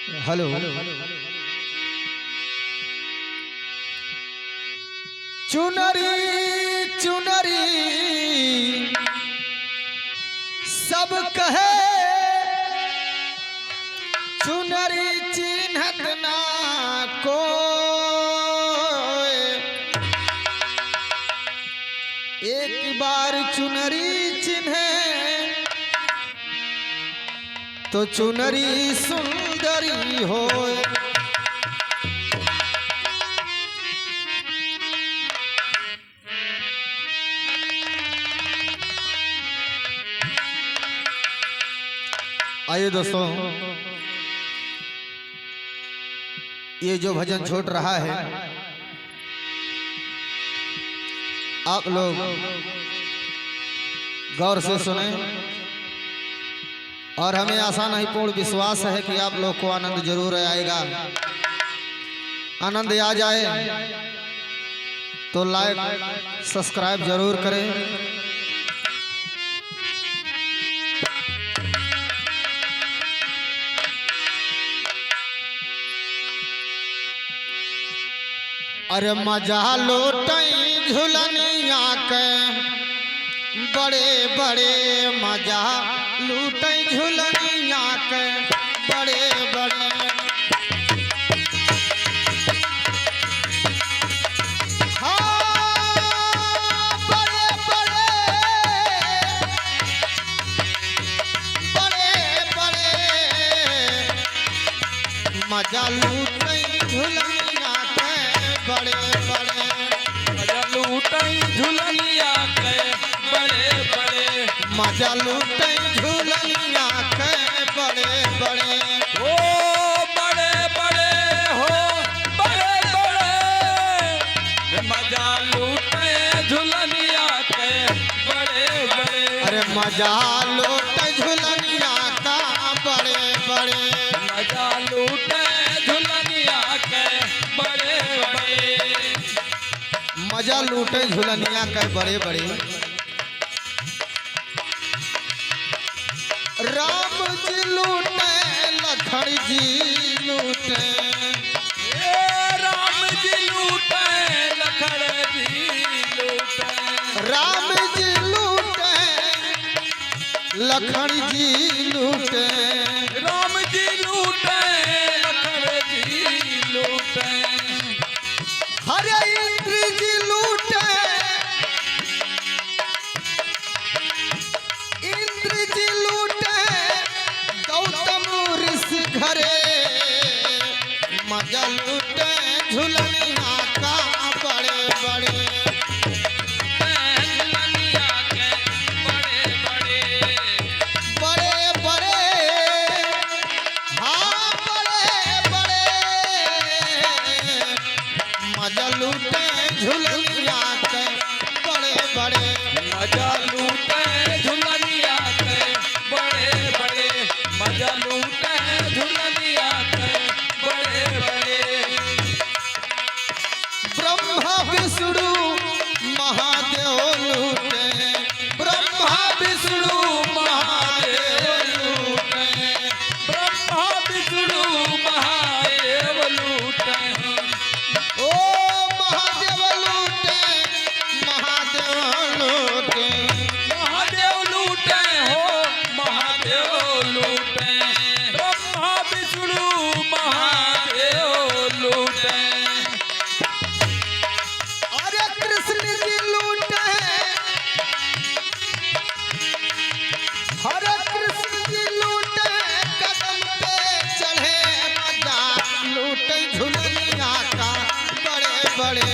Hello. चुनरी चुनरी सब कहे, चुनरी चिन्हत ना को। एक बार चुनरी चिन्हे तो चुनरी सुंदरी होए। आइए दोस्तों, ये जो भजन छूट रहा है आप लोग गौर से सुने और हमें आशा नहीं पूर्ण विश्वास है कि आप लोग को आनंद जरूर आएगा। आनंद आ जाए तो लाइक सब्सक्राइब जरूर करें। अरे मजा लोटई झुलनिया के बड़े बड़े, मजा लूटई झुलनिया के बड़े बड़े। हाँ बड़े बड़े बड़े बड़े, मजा लूटई झुलनिया के बड़े बड़े। मजा लूटई झुलनिया के बड़े बड़े, मजा लूटई झुलनिया के बड़े बड़े। ओ बड़े बड़े हो बड़े बड़े, मजा लूटे झुलनिया के बड़े बड़े। अरे मजा लूटई झुलनिया का बड़े बड़े। मजा लूटे झुलनिया के बड़े बड़े। मजा लूटे झुलनिया के बड़े बड़े। राम जी लूटे लखन जी लूटे, राम जी लूटे लखन जी लूटे। राम जी लूटे लखन जी लूटे। राम जी लूटे लखन जी लूटे। हरे इंद्र जी लूटे, इंद्र जी लूटे गौतम ऋषि घरे। मजा लूटे झुलनिया का बड़े बड़े। झुलनिया के बड़े बड़े। बड़े बड़े हाँ बड़े बड़े, मजा लूटे झुलनिया के बड़े बड़े। मजा लूटे झुलनिया के बड़े बड़े। मजा लूटे झुलनिया के बड़े बड़े। ब्रह्मा विष्णु महादेव लूटे, ब्रह्मा विष्णु महादेव लूटे। ब्रह्मा विष्णु महादेव लूटे। ओ महादेव लूटे, महादेव लूटे। महादेव लूटे हो महादेव लूटे। ब्रह्मा विष्णु महादेव लूटे। अरे कृष्ण जी लूटे, हरे कृष्ण जी लूटे कदम पे चढ़े। मजा लूटे झुलनिया का बड़े बड़े।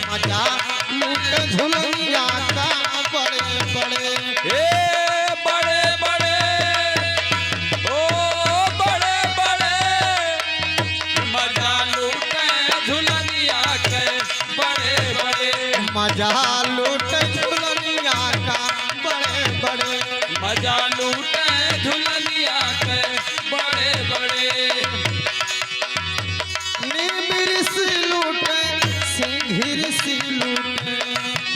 मजा लूटे झुलनिया का बड़े बड़े। ए बड़े बड़े ओ बड़े बड़े, मजा लूटे झुलनिया के बड़े बड़े। मजा लूटे झुलनिया का बड़े बड़े। मजा लूटे झुलनिया के बड़े बड़े। नीम ऋषि लूटे, सिंह ऋषि लूटे।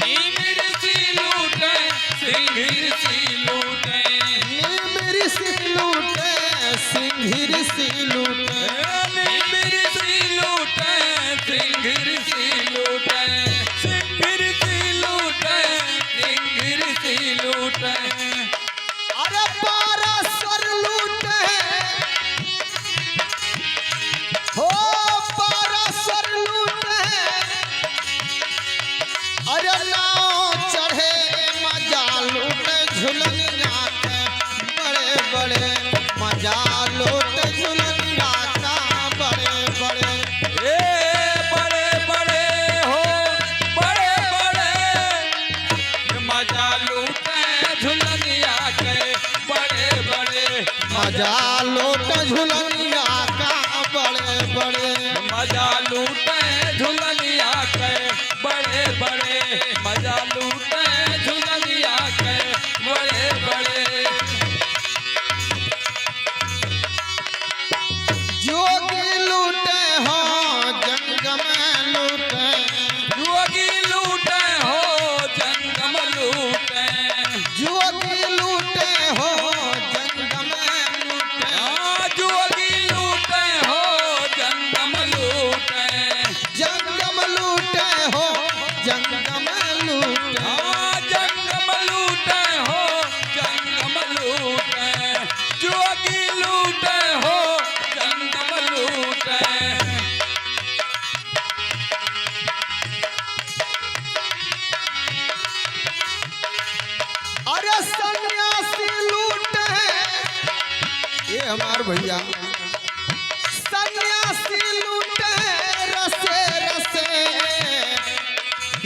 नीम ऋषि लूटे, सिंह ऋषि लूटे। नीम ऋषि लूटे, सिंह ऋषि लूटे।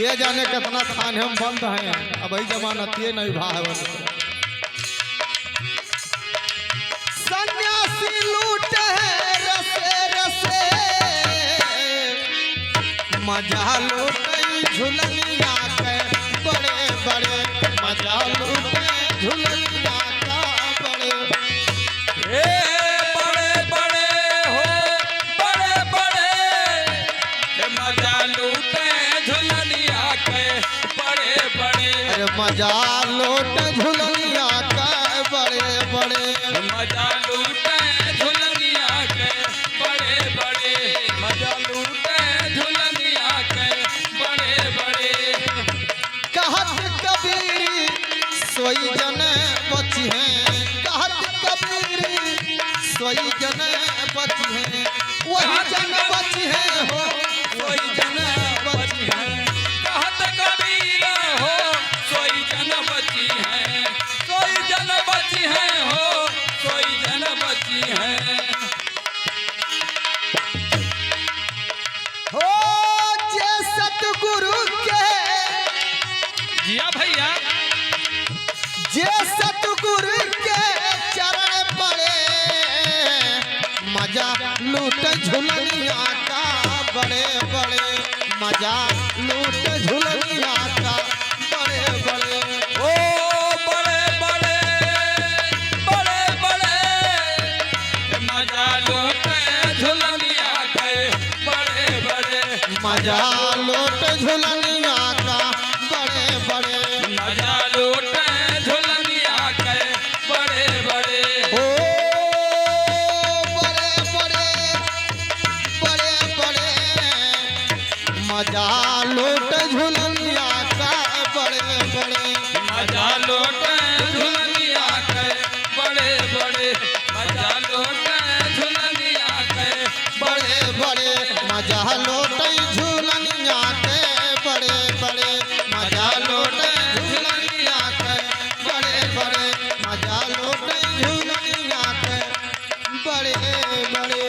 के जाने कितना थाने हम बंद हैं अब ही जमानतिए नहीं भाव सन्यासी लूटे रसे रसे मजा लूटे झुलनिया के बड़े बड़े मजा लूटे झुलनिया का बड़े बड़े बड़े हो बड़े बड़े मजा लूटे झुलनिया के बड़े बड़े अरे मजा लूटे झुलनिया का बड़े बड़े मजा लूटे झुलनिया के बड़े बड़े मजा लूटे झुलनिया के बड़े बड़े कहत कबीर सोई जन बची हैं कहत कबीर सोई जन बची हैं वही जन बची हैं हो सोई जन बची है कहत कबीर हो सोई जन बची है सोई जन बची है हो सोई जन बची है हो जे सतगुरु के जिया भैया जे सतगुरु के चरण पड़े मजा लूट झुलनिया का बड़े बड़े मजा लूट झुलनिया का बड़े बड़े ओ बड़े बड़े बड़े बड़े मजा लूटे झुलनिया के बड़े बड़े मजा लूट झुलनिया का बड़े बड़े मजा लूटे झुलनिया के बड़े बड़े ओ बड़े बड़े बड़े बड़े मजा लूट झुलनिया का बड़े बड़े मजा लूटे झुलनिया के बड़े बड़े मजा लूटे झुलनिया के बड़े बड़े मजा लूट झुलनिया के बड़े बड़े मजा लूट झुलनिया के बड़े बड़े मजा लूट झुलनिया के बड़े बड़े